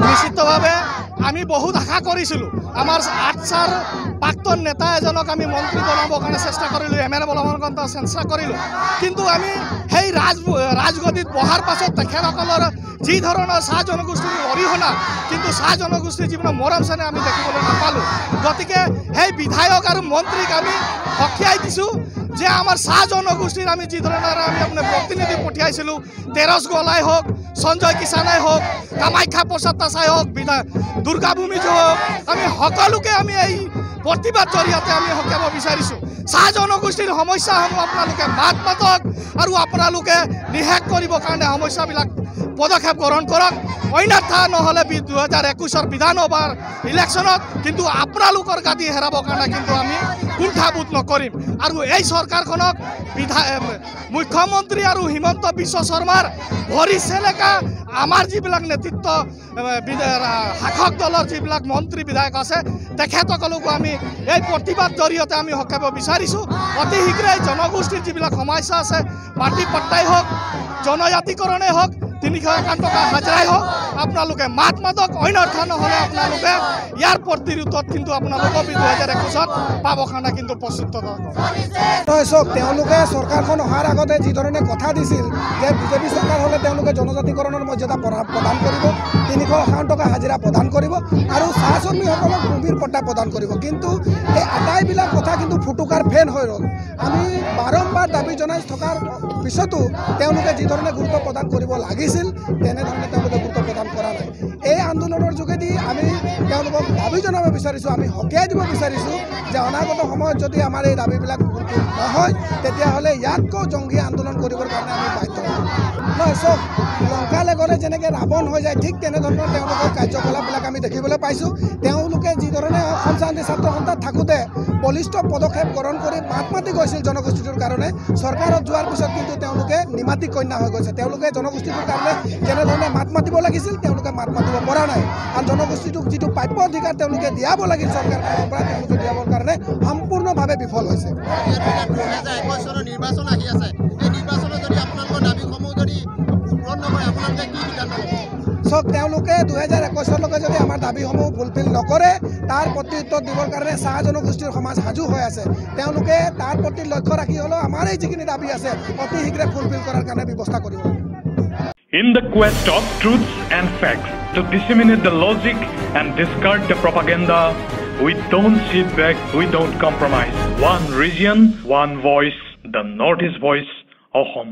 নিশ্চিতভাৱে আমি বহুত আশা কৰিছিলোঁ আমাৰ আঠচাৰ প্ৰাক্তন নেতা এজনক আমি মন্ত্ৰী বনাবৰ কাৰণে চেষ্টা কৰিলোঁ MLA বনাবৰ কাৰণে চেষ্টা কৰিলোঁ কিন্তু আমি সেই ৰাজগদিত বহাৰ পাছত তেখেতসকলৰ যি ধৰণৰ চাহ জনগোষ্ঠীৰ অৰিহণা কিন্তু চাহ জনগোষ্ঠীৰ যিবিলাক মৰম চেনেহ আমি দেখিবলৈ নাপালোঁ গতিকে সেই বিধায়ক আৰু মন্ত্ৰীক আমি সকীয়াই দিছোঁ যে আমাৰ চাহ জনগোষ্ঠীৰ আমি যি ধৰণৰ আমি আপোনাৰ প্ৰতিনিধি পঠিয়াইছিলোঁ তেৰছ গলাই হওক সঞ্জয় কিষাণে হওক কামাখ্যা প্ৰসাদ তাছাই হওক দুৰ্গা ভূমিজ হওক আমি সকলোকে আমি এই প্ৰতিবাদ জৰিয়তে আমি সকীয়াব বিচাৰিছোঁ চাহ জনগোষ্ঠীৰ সমস্যাসমূহ আপোনালোকে মাত মাতক আৰু আপোনালোকে নিশেষ কৰিবৰ কাৰণে সমস্যাবিলাক পদক্ষেপ গ্ৰহণ কৰক অন্যথা নহ'লে 2021 বিধানসভাৰ ইলেকশ্যনত কিন্তু আপোনালোকৰ গাদী হেৰাবৰ কাৰণে কিন্তু আমি কুণ্ঠাবোধ নকৰিম আৰু এই চৰকাৰখনক মুখ্যমন্ত্ৰী আৰু হিমন্ত বিশ্ব শৰ্মাৰ ভৰি চেলেকা আমাৰ যিবিলাক নেতৃত্ব শাসক দলৰ যিবিলাক মন্ত্ৰী বিধায়ক আছে তেখেতসকলকো আমি এই প্ৰতিবাদ জৰিয়তে আমি সকীয়াব বিচাৰিছোঁ অতি শীঘ্ৰেই জনগোষ্ঠীৰ যিবিলাক সমস্যা আছে মাটি পট্টাই হওক জনজাতিকৰণেই হওক 351 টকা হাজিৰাই হওক আপোনালোকে মাত মাতক অন্যথা নহ'লে আপোনালোকে ইয়াৰ প্ৰতিৰোধত কিন্তু আপোনালোকক 2021ত পাবৰ কাৰণে কিন্তু প্ৰস্তুত চাওক তেওঁলোকে চৰকাৰখন অহাৰ আগতে যি ধৰণে কথা দিছিল যে বিজেপি চৰকাৰ হ'লে তেওঁলোকে জনজাতিকৰণৰ মৰ্যাদা প্ৰদান কৰিব 351 টকা হাজিৰা প্ৰদান কৰিব আৰু চাহ শ্ৰমিকসকলক ভূমিৰ পট্টা প্ৰদান কৰিব কিন্তু এই আটাইবিলাক কথা কিন্তু ফুটুকাৰ ফেন হৈ ৰ'ল আমি বাৰম্বাৰ দাবী জনাই থকাৰ পিছতো তেওঁলোকে যি ধৰণে গুৰুত্ব প্ৰদান কৰিব লাগিছিল তেনেধৰণে তেওঁলোকে গুৰুত্ব প্ৰদান কৰা নাই এই আন্দোলনৰ যোগেদি আমি তেওঁলোকক দাবী জনাব বিচাৰিছোঁ আমি সকীয়াই দিব বিচাৰিছোঁ যে অনাগত সময়ত যদি আমাৰ এই দাবীবিলাক নহয় তেতিয়াহ'লে ইয়াতকৈ জংগী আন্দোলন কৰিবৰ কাৰণে আমি বাধ্য হ'ম নহয় চব লংকালেগৰে যেনেকৈ ৰাৱণ হৈ যায় ঠিক তেনেধৰণৰ তেওঁলোকৰ কাৰ্যকলাপবিলাক আমি দেখিবলৈ পাইছোঁ তেওঁলোকে যি ধৰণে অসম শান্তি ছাত্ৰ সন্থাত থাকোঁতে বলিষ্ঠ পদক্ষেপ গ্ৰহণ কৰি মাত মাতি গৈছিল জনগোষ্ঠীটোৰ কাৰণে চৰকাৰত যোৱাৰ পিছত কিন্তু তেওঁলোকে নিমাতী কন্যা হৈ গৈছে তেওঁলোকে জনগোষ্ঠীটোৰ কাৰণে যেনেধৰণে মাত মাতিব লাগিছিল তেওঁলোকে মাত মাতিব পৰা নাই আৰু জনগোষ্ঠীটোক যিটো প্ৰাপ্য অধিকাৰ তেওঁলোকে দিয়াব লাগিল চৰকাৰখনৰ পৰা তেওঁলোকে দিয়াবৰ কাৰণে সম্পূৰ্ণভাৱে বিফল হৈছে নিৰ্বাচন আহি আছে এই নিৰ্বাচনত যদি আপোনালোকৰ দাবীসমূহ যদি পূৰণ নকৰে আপোনালোকে কি সিদ্ধান্ত ল'ব চব তেওঁলোকে 2021লৈকে যদি আমাৰ দাবীসমূহ ফুলফিল নকৰে তাৰ প্ৰত্যুত্তৰ দিবৰ কাৰণে চাহ জনগোষ্ঠীৰ সমাজ সাজু হৈ আছে তেওঁলোকে তাৰ প্ৰতি লক্ষ্য ৰাখি হ'লেও আমাৰ এই যিখিনি দাবী আছে অতি শীঘ্ৰে ফুলফিল কৰাৰ কাৰণে ব্যৱস্থা কৰিব লাগিব In the quest of truths and facts, to disseminate the logic and discard the propaganda, we don't sit back, we don't compromise. One region, one voice, the Northeast Voice, Ahom.